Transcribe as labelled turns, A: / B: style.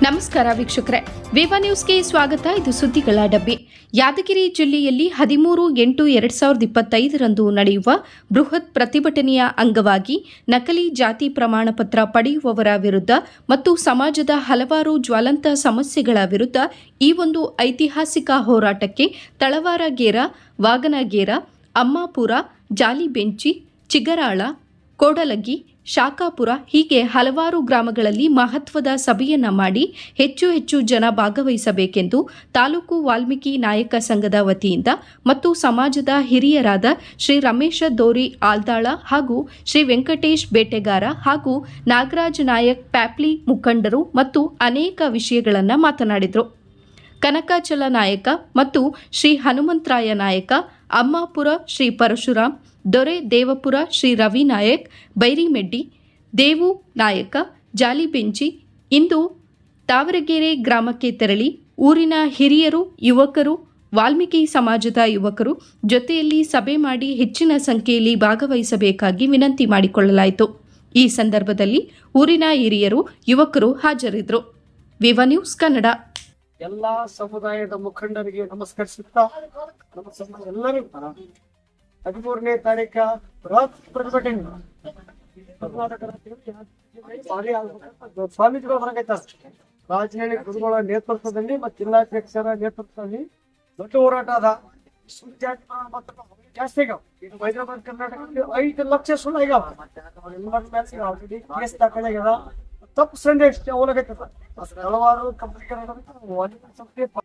A: ನಮಸ್ಕಾರ ವೀಕ್ಷಕರೇ, ವಿವಾ ನ್ಯೂಸ್ಗೆ ಸ್ವಾಗತ. ಇದು ಸುದ್ದಿಗಳ ಡಬ್ಬಿ. ಯಾದಗಿರಿ ಜಿಲ್ಲೆಯಲ್ಲಿ 13/8/2025 ನಡೆಯುವ ಬೃಹತ್ ಪ್ರತಿಭಟನೆಯ ಅಂಗವಾಗಿ ನಕಲಿ ಜಾತಿ ಪ್ರಮಾಣ ಪತ್ರ ಪಡೆಯುವವರ ವಿರುದ್ಧ ಮತ್ತು ಸಮಾಜದ ಹಲವಾರು ಜ್ವಲಂತ ಸಮಸ್ಯೆಗಳ ವಿರುದ್ಧ ಈ ಒಂದು ಐತಿಹಾಸಿಕ ಹೋರಾಟಕ್ಕೆ ತಳವಾರಗೇರ, ವಾಗನಗೇರ, ಅಮ್ಮಾಪುರ, ಜಾಲಿಬೆಂಚಿ, ಚಿಗರಾಳ, ಕೋಡಲಗಿ, ಶಾಖಾಪುರ ಹೀಗೆ ಹಲವಾರು ಗ್ರಾಮಗಳಲ್ಲಿ ಮಹತ್ವದ ಸಭೆಯನ್ನ ಮಾಡಿ ಹೆಚ್ಚು ಜನ ಭಾಗವಹಿಸಬೇಕೆಂದು ತಾಲೂಕು ವಾಲ್ಮೀಕಿ ನಾಯಕ ಸಂಘದ ವತಿಯಿಂದ ಮತ್ತು ಸಮಾಜದ ಹಿರಿಯರಾದ ಶ್ರೀ ರಮೇಶ ದೋರಿ ಆಲ್ದಾಳ ಹಾಗೂ ಶ್ರೀ ವೆಂಕಟೇಶ್ ಬೇಟೆಗಾರ ಹಾಗೂ ನಾಗರಾಜ್ ನಾಯಕ್ ಪ್ಯಾಪ್ಲಿ ಮುಖಂಡರು ಮತ್ತು ಅನೇಕ ವಿಷಯಗಳನ್ನು ಮಾತನಾಡಿದರು. ಕನಕಾಚಲ ನಾಯಕ ಮತ್ತು ಶ್ರೀ ಹನುಮಂತರಾಯ ನಾಯಕ, ಅಮ್ಮಾಪುರ ಶ್ರೀ ಪರಶುರಾಮ್, ದೊರೆ ದೇವಪುರ ಶ್ರೀ ರವಿ ನಾಯಕ್, ಬೈರಿಮೆಡ್ಡಿ, ದೇವು ನಾಯಕ, ಜಾಲಿಬೆಂಚಿ ಇಂದು ತಾವರಗೆರೆ ಗ್ರಾಮಕ್ಕೆ ತೆರಳಿ ಊರಿನ ಹಿರಿಯರು, ಯುವಕರು, ವಾಲ್ಮೀಕಿ ಸಮಾಜದ ಯುವಕರು ಜೊತೆಯಲ್ಲಿ ಸಭೆ ಮಾಡಿ ಹೆಚ್ಚಿನ ಸಂಖ್ಯೆಯಲ್ಲಿ ಭಾಗವಹಿಸಬೇಕಾಗಿ ವಿನಂತಿ ಮಾಡಿಕೊಳ್ಳಲಾಯಿತು. ಈ ಸಂದರ್ಭದಲ್ಲಿ ಊರಿನ ಹಿರಿಯರು, ಯುವಕರು ಹಾಜರಿದ್ದರು. ವಿವಾ ನ್ಯೂಸ್ ಕನ್ನಡ.
B: ಎಲ್ಲ ಸಮುದಾಯದ ಮುಖಂಡರಿಗೆ ನಮಸ್ಕರಿಸುತ್ತಾ ಎಲ್ಲರಿಗೂ 13ನೇ ತಾರೀಕ ಬೃಹತ್ ಪ್ರತಿಭಟನೆ ಕರ್ನಾಟಕ ಸ್ವಾಮೀಜಿಗಳು ಹೊರಗೈತಾರೆ. ರಾಜನಹಳ್ಳಿ ಗುರುಗಳ ನೇತೃತ್ವದಲ್ಲಿ ಮತ್ತು ಜಿಲ್ಲಾಧ್ಯಕ್ಷರ ನೇತೃತ್ವದಲ್ಲಿ ದೊಡ್ಡ ಹೋರಾಟ ಅದ. ಜಾಸ್ತಿ ಆಗ್ಯಾವ. ಈಗ ಹೈದರಾಬಾದ್ ಕರ್ನಾಟಕದಲ್ಲಿ 5 ಲಕ್ಷ ಸುಳ್ಳು ಆಗ್ಯಾವ. ಆಲ್ರೆಡಿ ಕೇಸ್ ದಾಖಲಾಗ್ಯದ. ತಪ್ಪು ಸಂದೇಶ ಅವಲಾಗೈತದ. ಹಲವಾರು ಕಂಪನಿ